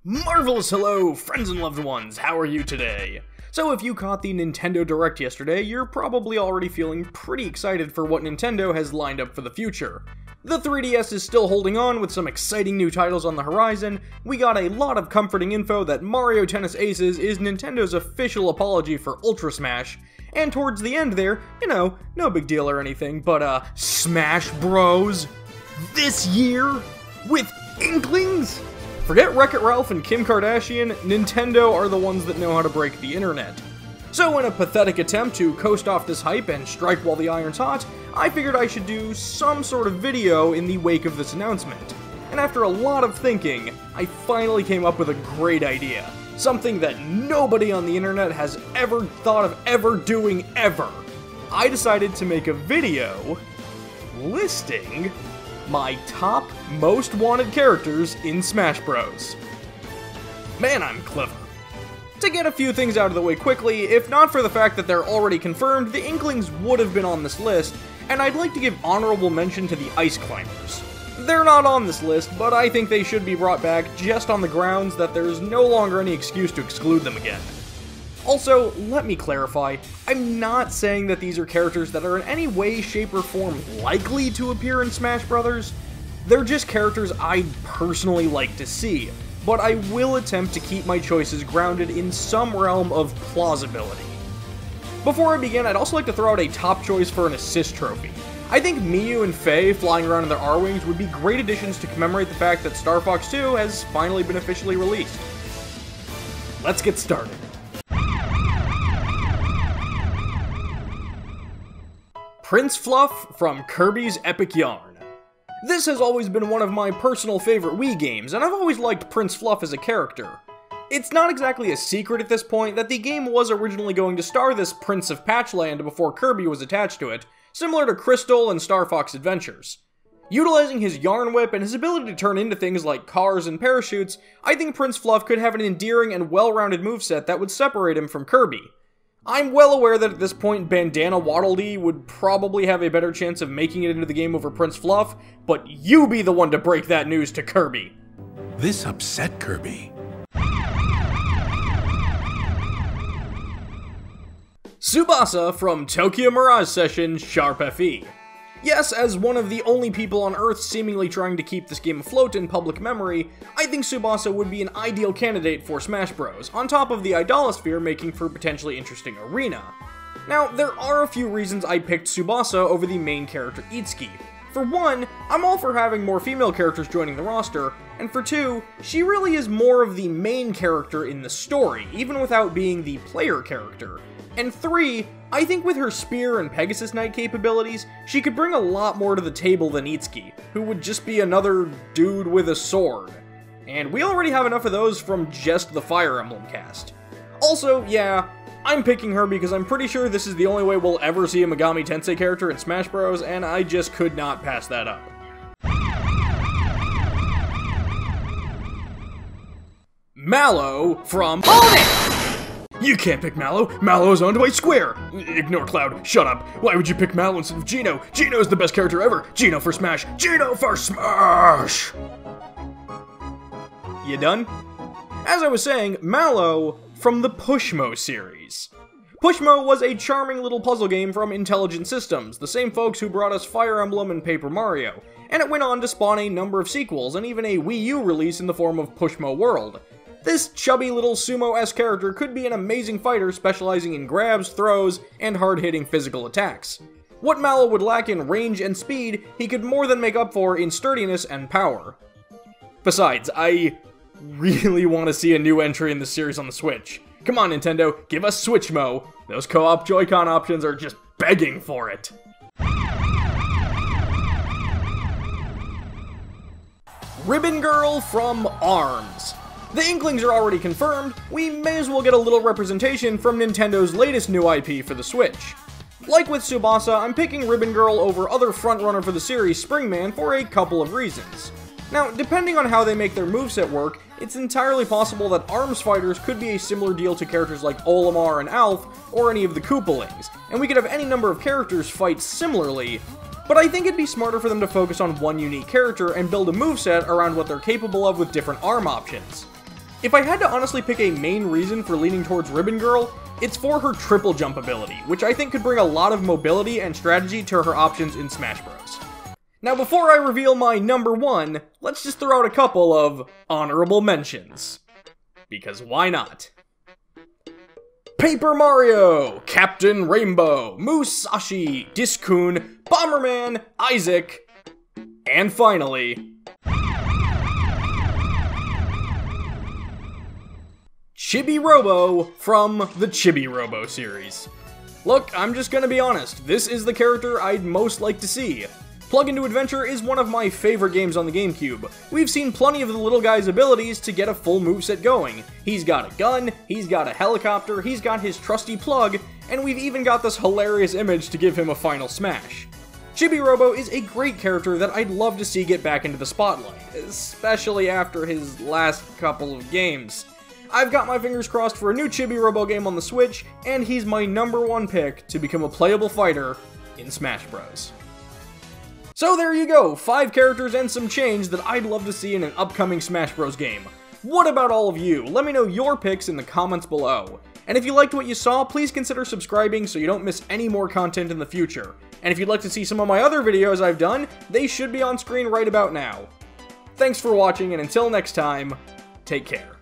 Marvelous hello, friends and loved ones, how are you today? So if you caught the Nintendo Direct yesterday, you're probably already feeling pretty excited for what Nintendo has lined up for the future. The 3DS is still holding on with some exciting new titles on the horizon, we got a lot of comforting info that Mario Tennis Aces is Nintendo's official apology for Ultra Smash, and towards the end there, no big deal or anything, but Smash Bros. This year? With Inklings? Forget Wreck-It Ralph and Kim Kardashian, Nintendo are the ones that know how to break the internet. So in a pathetic attempt to coast off this hype and strike while the iron's hot, I figured I should do some sort of video in the wake of this announcement. And after a lot of thinking, I finally came up with a great idea. Something that nobody on the internet has ever thought of ever doing ever. I decided to make a video listing my top most wanted characters in Smash Bros. Man, I'm clever. To get a few things out of the way quickly, if not for the fact that they're already confirmed, the Inklings would have been on this list, and I'd like to give honorable mention to the Ice Climbers. They're not on this list, but I think they should be brought back just on the grounds that there's no longer any excuse to exclude them again. Also, let me clarify, I'm not saying that these are characters that are in any way, shape, or form likely to appear in Smash Bros. They're just characters I'd personally like to see, but I will attempt to keep my choices grounded in some realm of plausibility. Before I begin, I'd also like to throw out a top choice for an assist trophy. I think Miyu and Faye flying around in their R-Wings would be great additions to commemorate the fact that Star Fox 2 has finally been officially released. Let's get started. Prince Fluff from Kirby's Epic Yarn. This has always been one of my personal favorite Wii games, and I've always liked Prince Fluff as a character. It's not exactly a secret at this point that the game was originally going to star this Prince of Patchland before Kirby was attached to it, similar to Crystal and Star Fox Adventures. Utilizing his Yarn Whip and his ability to turn into things like cars and parachutes, I think Prince Fluff could have an endearing and well-rounded moveset that would separate him from Kirby. I'm well aware that at this point, Bandana Waddle Dee would probably have a better chance of making it into the game over Prince Fluff, but you be the one to break that news to Kirby. This upset Kirby. Tsubasa from Tokyo Mirage Session Sharp FE. Yes, as one of the only people on Earth seemingly trying to keep this game afloat in public memory, I think Tsubasa would be an ideal candidate for Smash Bros, on top of the Idolosphere making for a potentially interesting arena. Now, there are a few reasons I picked Tsubasa over the main character Itsuki. For one, I'm all for having more female characters joining the roster, and for two, she really is more of the main character in the story, even without being the player character. And three, I think with her Spear and Pegasus Knight capabilities, she could bring a lot more to the table than Itsuki, who would just be another dude with a sword. And we already have enough of those from just the Fire Emblem cast. Also, yeah, I'm picking her because I'm pretty sure this is the only way we'll ever see a Megami Tensei character in Smash Bros, and I just could not pass that up. Mallow from Hold It! You can't pick Mallow. Mallow's owned by Square. Ignore Cloud. Shut up. Why would you pick Mallow instead of Geno? Geno's the best character ever. Geno for Smash. Geno for Smash! You done? As I was saying, Mallow from the Pushmo series. Pushmo was a charming little puzzle game from Intelligent Systems, the same folks who brought us Fire Emblem and Paper Mario, and it went on to spawn a number of sequels and even a Wii U release in the form of Pushmo World. This chubby little sumo-esque character could be an amazing fighter specializing in grabs, throws, and hard-hitting physical attacks. What Mallow would lack in range and speed, he could more than make up for in sturdiness and power. Besides, I really want to see a new entry in the series on the Switch. Come on, Nintendo, give us Switchmo. Those co-op Joy-Con options are just begging for it. Ribbon Girl from ARMS. The Inklings are already confirmed, we may as well get a little representation from Nintendo's latest new IP for the Switch. Like with Tsubasa, I'm picking Ribbon Girl over other frontrunner for the series, Springman, for a couple of reasons. Now, depending on how they make their moveset work, it's entirely possible that ARMS fighters could be a similar deal to characters like Olimar and Alf, or any of the Koopalings, and we could have any number of characters fight similarly, but I think it'd be smarter for them to focus on one unique character and build a moveset around what they're capable of with different ARM options. If I had to honestly pick a main reason for leaning towards Ribbon Girl, it's for her triple jump ability, which I think could bring a lot of mobility and strategy to her options in Smash Bros. Now before I reveal my number 1, let's just throw out a couple of honorable mentions. Because why not? Paper Mario, Captain Rainbow, Musashi, Discoon, Bomberman, Isaac, and finally, Chibi Robo from the Chibi Robo series. Look, I'm just gonna be honest, this is the character I'd most like to see. Plug into Adventure is one of my favorite games on the GameCube. We've seen plenty of the little guy's abilities to get a full moveset going. He's got a gun, he's got a helicopter, he's got his trusty plug, and we've even got this hilarious image to give him a final smash. Chibi Robo is a great character that I'd love to see get back into the spotlight, especially after his last couple of games. I've got my fingers crossed for a new Chibi Robo game on the Switch, and he's my number 1 pick to become a playable fighter in Smash Bros. So there you go, 5 characters and some change that I'd love to see in an upcoming Smash Bros game. What about all of you? Let me know your picks in the comments below. And if you liked what you saw, please consider subscribing so you don't miss any more content in the future. And if you'd like to see some of my other videos I've done, they should be on screen right about now. Thanks for watching, and until next time, take care.